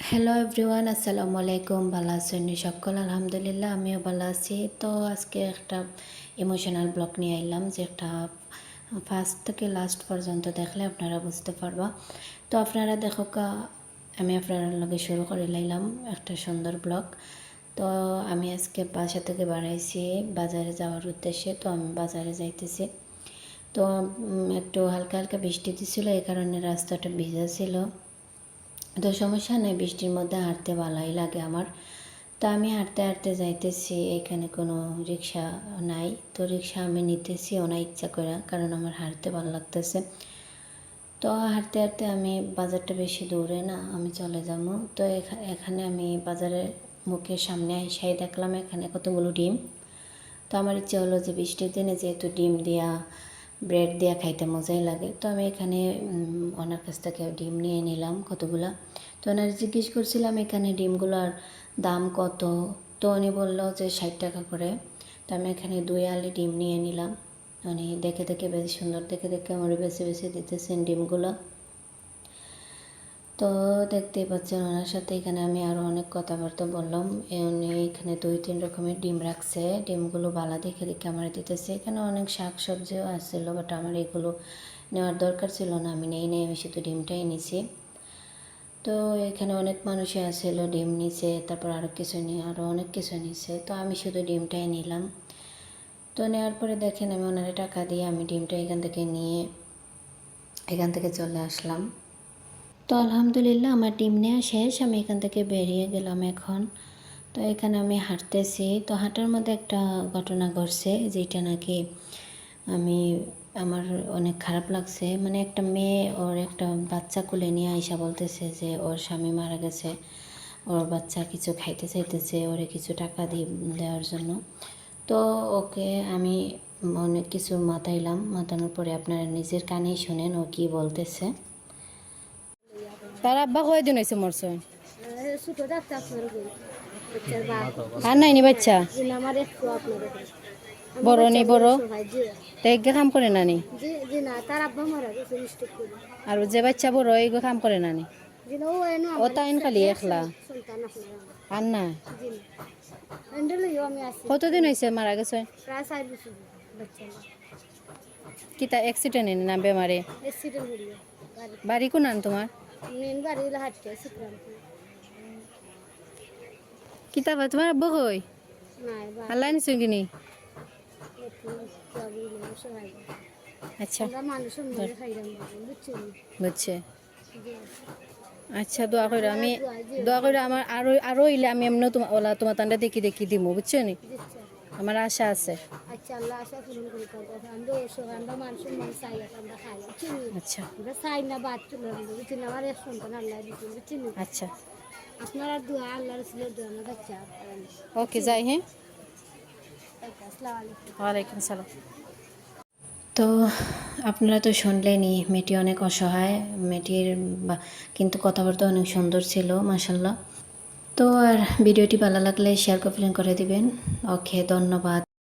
Hello everyone, আসসালামু আলাইকুম। ভালো আছেন সকল? আলহামদুলিল্লাহ, আমিও ভালো আছি। তো আজকে একটা ইমোশনাল ব্লগ নিয়ে আইলাম, যেটা ফার্স্ট থেকে লাস্ট পর্যন্ত দেখলে আপনারা বুঝতে পারবা। তো আপনারা দেখো, আমি আপনার লগে শুরু করে লাইলাম একটা সুন্দর ব্লগ। তো আমি আজকে বাসা থেকে বাড়াইছি বাজারে যাওয়ার উদ্দেশ্যে। তো আমি বাজারে যাইতেছি। তো একটু হালকা হালকা বৃষ্টি দিছিল, এই কারণে রাস্তাটা ভিজা ছিল। তো সমস্যা নেই, বৃষ্টির মধ্যে হাঁটতে ভালোই লাগে আমার। তো আমি হাঁটতে হাঁটতে যাইতেছি, এখানে কোনো রিক্সা নাই। তো রিক্সা আমি নিতেছিও না ইচ্ছা করে, কারণ আমার হাঁটতে ভালো লাগতেছে। তো হাঁটতে হাঁটতে আমি, বাজারটা বেশি দূরে না, আমি চলে যাবো। তো এখানে আমি বাজারের মুখের সামনে আইসাই দেখলাম এখানে কতগুলো ডিম। তো আমার ইচ্ছে হলো যে বৃষ্টির দিনে যেহেতু ডিম দিয়া ব্রেড দিয়া খাইতে মজাই লাগে। তো আমি এখানে ওনার কাছ থেকে ডিম নিয়ে নিলাম কতগুলা। তো ওনার জিজ্ঞেস করছিলাম এখানে ডিমগুলোর দাম কত। তো উনি বললো যে 60 টাকা করে। তো আমি এখানে 2 আলি ডিম নিয়ে নিলাম। উনি দেখে দেখে বেশ সুন্দর দেখে দেখে আমার বেছে বেছে দিতেছেন ডিমগুলো। তো দেখতেই পাচ্ছেন ওনার সাথে এখানে আমি আরও অনেক কথাবার্তা বললাম। উনি এখানে 2-3 রকমের ডিম রাখছে, ডিমগুলো ভালো দেখে দেখে আমার দিতেছে। এখানে অনেক শাক সবজিও আসছিলো, বাট আমার এগুলো নেওয়ার দরকার ছিল না, আমি নেই আমি শুধু ডিমটাই নিছি। তো এখানে অনেক মানুষই আসছিল, ডিম নিছে, তারপর আরও কিছু নিয়ে আরও অনেক কিছু নিছে। তো আমি শুধু ডিমটাই নিলাম। তো নেওয়ার পরে দেখেন আমি ওনারে টাকা দিয়ে আমি ডিমটা এখান থেকে চলে আসলাম। তো আলহামদুলিল্লাহ আমার ডিম নেওয়া শেষ, আমি এখান থেকে বেরিয়ে গেলাম এখন। তো এখানে আমি হাঁটতেছি। তো হাঁটার মধ্যে একটা ঘটনা ঘটছে, যেটা নাকি আমার অনেক খারাপ লাগছে। মানে একটা মেয়ে ওর একটা বাচ্চা কোলে নিয়ে আইসা বলতেছে যে ওর স্বামী মারা গেছে, ওর বাচ্চা কিছু খাইতে চাইতেছে, ওরে কিছু টাকা দেওয়ার জন্য। তো ওকে আমি অনেক কিছু মাতানোর পরে আপনারা নিজের কানেই শোনেন ও কী বলতেছে। তার আব্বা কয়দিন হয়েছে মরছে? আর নাইনি বাচ্চা? বড় নেই বড়? এগে কাম করে নানি? আর যে বাচ্চা বড় এগো কাম করে নানি? ও তাইন খালি একলা? আর না? কতদিন হয়েছে মারা গেছে? কিতা অ্যাক্সিডেন্ট না বেমারে? বাড়ি কোন আন তোমার? কিতাব তোমার আব্বু কই? আল্লাহ নিছো কিনি? আচ্ছা বুঝছে। আচ্ছা দোয়া করে আমি আমার আরো হইলে আমি এমন তোমার তান্ডা দেখি দেখি দিমু, বুঝছো নি? আমার আশা আছে। আচ্ছা আচ্ছা ওকে যাই। হ্যাঁ, ওয়ালাইকুম সালাম। তো আপনারা তো শুনলেনই, মেয়েটি অনেক অসহায়, মেয়েটির কিন্তু কথাবার্তা অনেক সুন্দর ছিল মাশাল্লাহ। তো আর ভিডিওটি ভালো লাগলে শেয়ার করে দিবেন। ওকে, ধন্যবাদ।